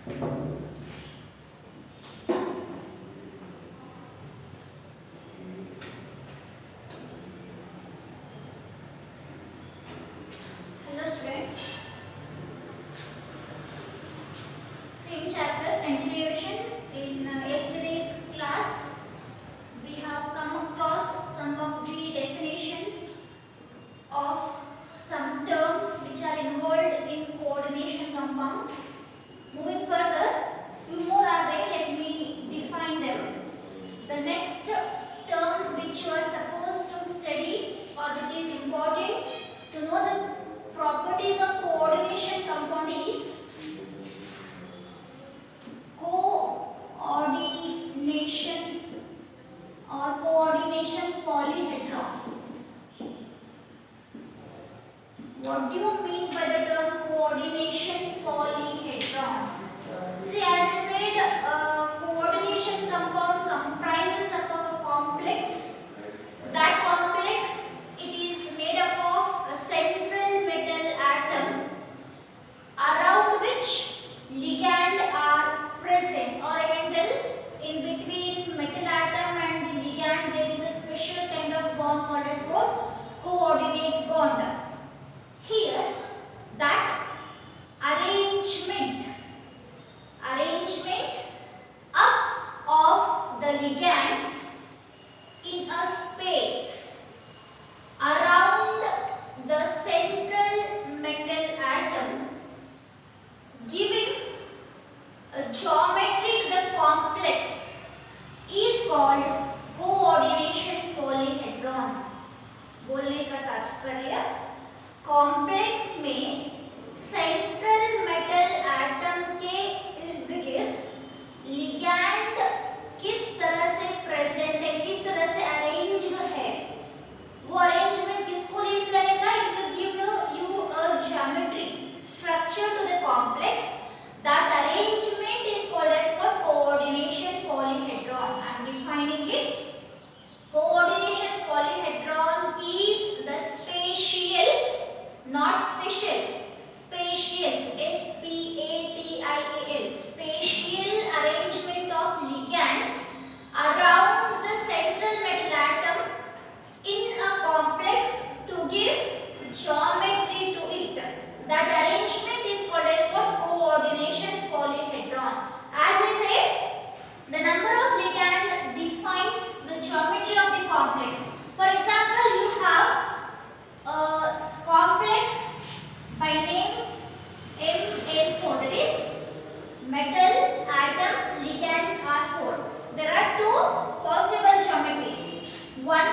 Hello students, same chapter continuation. In yesterday's class we have come across some of the definitions of some terms which are involved in coordination compounds. Moving further, few more are there, let me define them. The next term which you are supposed to study or which is important to know the properties of coordination compound is coordination or coordination polyhedron. What do you mean by the term coordination polyhedron? See, as I said, coordination compound comprises of a complex. That complex, it is made up of a central metal atom around which ligand are present, or I can tell in between metal atom and the ligand there is a special kind of bond called as what? Coordinate bond. Here, that arrangement up of the ligands in a space around the central metal atom, giving a geometry to the complex, is called coordination polyhedron. बोलने का तात्पर्य, complex में central metal atom के इर्द गिर्द ligand किस तरह से प्रेजेंट है, किस तरह से अरेंज है, वो अरेंजमेंट किसको लीड करेगा? It will give you a geometry structure to the complex. That arrangement is called as coordination polyhedron. I am defining it. Coordination polyhedron is the spatial, not special, spatial, S-P-A-T-I-A-L, spatial arrangement of ligands around the central metal atom in a complex to give geometry to it. That arrangement is called as what? Coordination polyhedron. As I said, the number of ligand defines the geometry of the complex. For example, you have a complex by name ML4, that is metal atom ligands are 4. There are two possible geometries. One,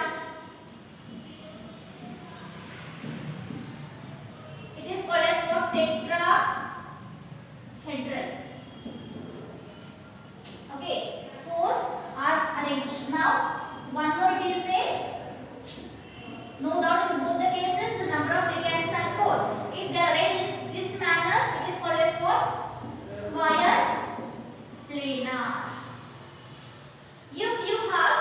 it is called as what? Tetrahedral. Okay, 4 are arranged. Now, one more it is there. No doubt in both the cases the number of ligands are 4. If they are arranged in this manner, it is called as what? Square planar. If you have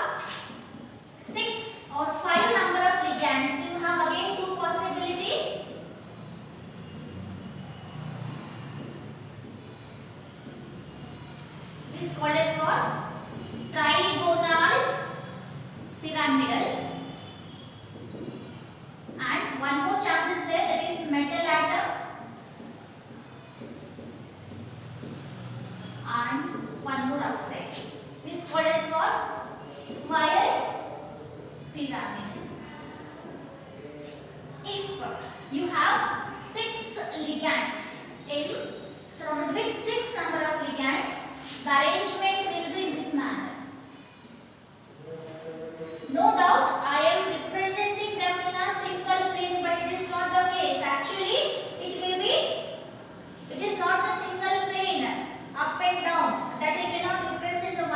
6 or 5 number of ligands, you have again two possibilities. This is called as what? Trigonal pyramidal. And one more chance is there, that is metal atom and one more outside. This is called as what? Square pyramidal. If you have 6 ligands surrounded with 6 number of ligands, the arrangement will be in this manner. No doubt I am representing them in a single plane, but it is not the case. Actually, it is not a single plane up and down, that we cannot represent the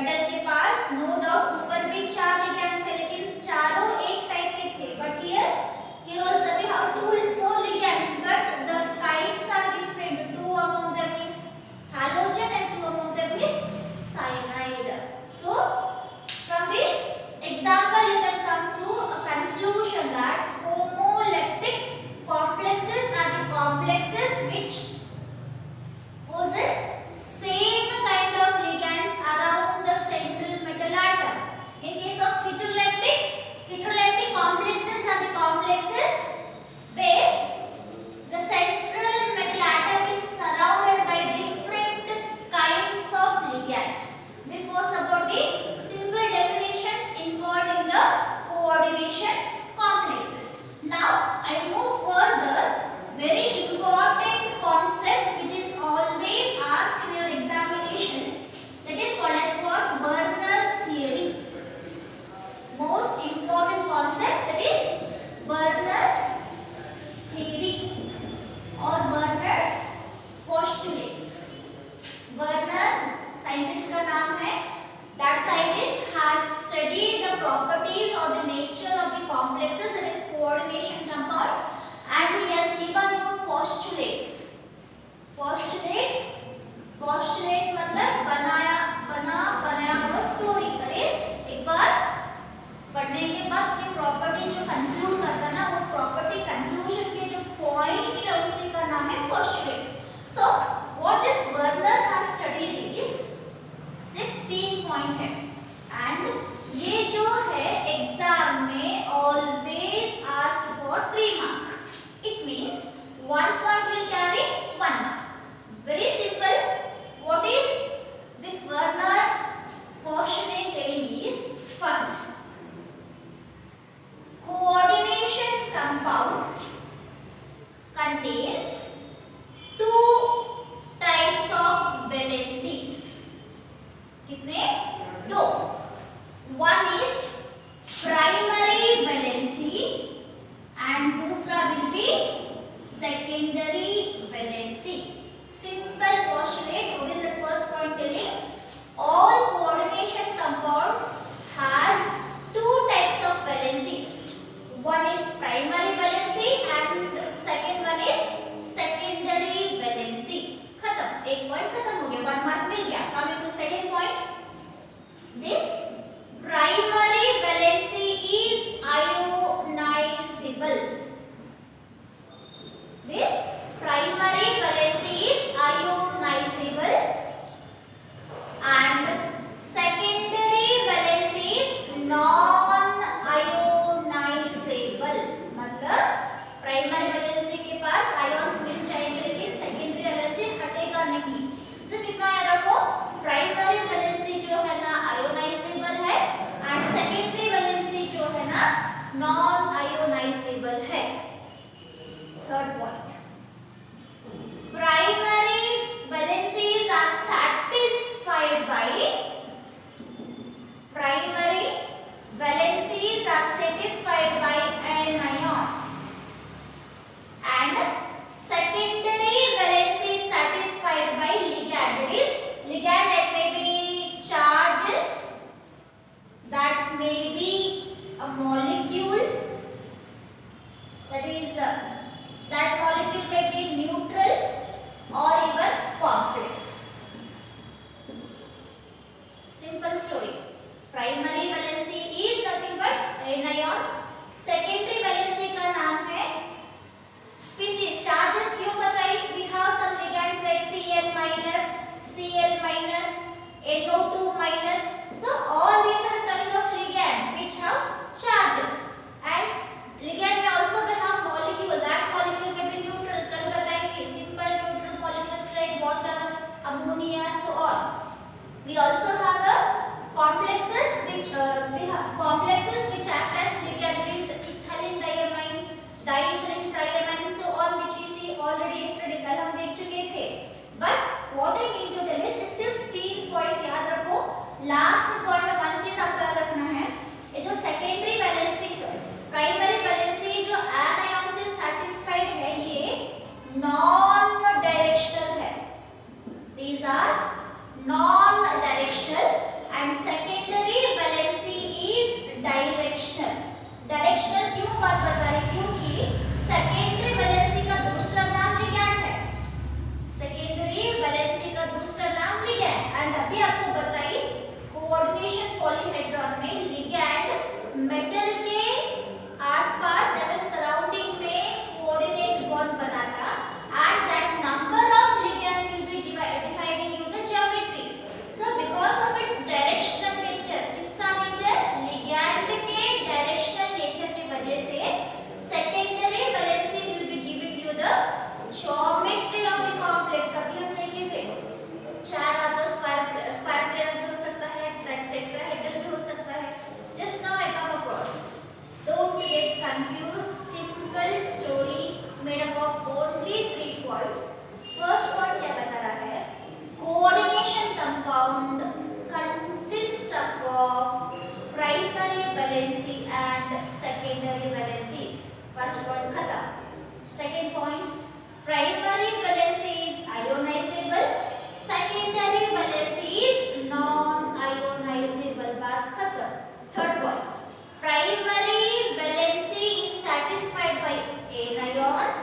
metal के पास no doubt ऊपर भी 4 ligand थे, लेकिन चारों एक type के थे, but here also we have 4 ligands, but the kinds are different. 2 among them is halogen and 2 among them is cyanide. So from this example you can come through a conclusion that homoleptic complexes are the complexes which possess same kind of ligands around the central metal atom. In case of heteroleptic complexes are the complexes where the central metal atom is surrounded by different kinds of ligands. This was about the simple definitions involved in the coordination complexes. Now I move further. Very important concept which is always asked in your examination, that is called as what? Werner's theory. Most important concept, that is Werner's theory or Werner's postulates. Werner scientist का नाम है. That scientist has studied the properties or the nature of the complexes, that is coordination compounds, and he has given you postulates. Postulates मतलब बनाया हुआ story. that is एक बार पढ़ने के बाद से प्रॉपर्टी जो कंक्लूड करता है ना, वो प्रॉपर्टी कंक्लूजन के जो पॉइंट्स है उसी का नाम है postulates. So what this Werner has studied is सिर्फ 3 पॉइंट है, एंड ये जो है एग्जाम में always asked for 3 mark. It means 1 point will carry 1 mark. Very simple. What is this Werner postulate telling is, first, coordination compound contains 2 types of valencies. कितने? 2. One is primary valency and दूसरा will be secondary valency. Simple postulate. What is the first point telling? All coordination compounds has 2 types of valencies. One is primary valency and second one is secondary valency. खत्म. एक point खत्म हो गया, 1 mark मिल गया. Coming to second point. This primary valency is ionizable. This primary valency is ionizable and secondary valency is non-ionizable. मतलब primary valency के पास ions मिल जाएंगे, लेकिन secondary valency हटेगा नहीं. सिर्फ इतना याद रखो, primary valency जो है ना ionizable है and secondary valency जो है ना non-ionizable है. Third point. Primary valencies are satisfied by anions and secondary valency is satisfied by ligand. That is ligand that may be charges, that may be a molecule, that is that molecule may be neutral or even complex. Simple story. Primary valency is nothing but anions. Secondary valency का नाम है species. Charges क्यों बताई? We have some ligands like Cl minus, Cl minus, NO2 minus. So all these are kind of ligand which have charges. And ligand may also have molecule. That molecule may be neutral. कल बताई थी. Simple neutral molecules like water, ammonia, so on. We also have the complexes which act as ligand. There is ethylene diamine, diethylene triamine, so on, which we see already studied. कल हम देख चुके थे. But what I mean to tell is सिर्फ 3 point याद रखो. Last point में 1 चीज आपको याद रखना है, ये जो सेकेंडरी वैलेंसी, प्राइमरी वैलेंसी जो एनायन से सैटिस्फाइड है, ये नॉन डायरेक्शनल है. These are non-directional and बात बताई क्योंकि सेकेंडरी वैलेंसी का दूसरा नाम लिगैंड है। सेकेंडरी वैलेंसी का दूसरा नाम लिगैंड। एंड अभी आपको बताई कोऑर्डिनेशन पॉलीहेड्रॉन में लिगैंड मेटल के आसपास या सराउंडिंग में कोऑर्डिनेट बॉन्ड बनाता and that number of ligand will be defining you the geometry. So because of its directional nature, किसका नेचर? लिगैंड के डायरेक्शनल नेचर की वजह से secondary valency will be giving you the geometry of the complex. अभी हम देखे थे चार हाथों स्क्वायर प्लेन भी हो सकता है, टेट्राहेड्रल भी हो सकता है। Just now I come across, don't get confused, simple story made up of only 3 points. First point क्या बता रहा है? Coordination compound consists of primary valency and secondary valencies. First point खत्म। Second point, primary valency is ionizable, secondary valency is non-ionizable। बात खत्म। Third point, primary valency is satisfied by anions,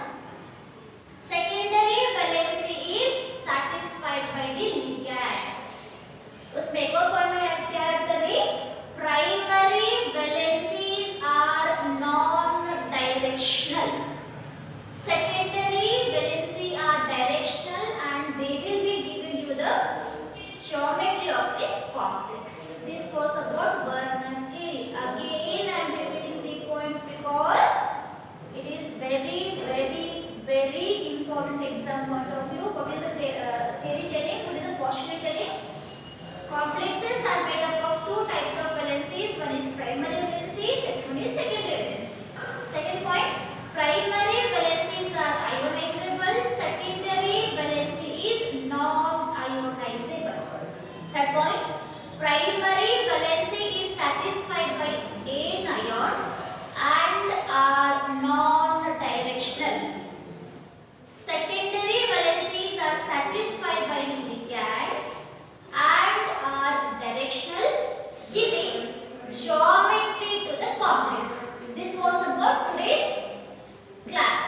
secondary valency is satisfied by the ligands। उसमें एक और point में क्या add कर रही? Primary valencies are non directional, secondary valency are directional and they will be giving you the geometry of the complex. This was about Vernon theory. Again I am repeating 3 points because it is very important exam point of view. What is the theory telling? What is the postulate telling? Complexes are made up of 2 types of valencies. One is primary valencies, second one is secondary valencies. Second point, primary valencies are ionizable, secondary valency is non-ionizable. Third point, primary valency is satisfied by anions and are non-directional. Secondary valencies are satisfied by ligands and are directional, giving geometry to the complex. This was about today's class.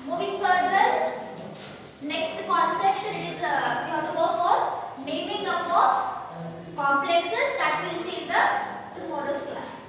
Moving further, next concept is we have to go for naming up of complexes that we'll see in the tomorrow's class.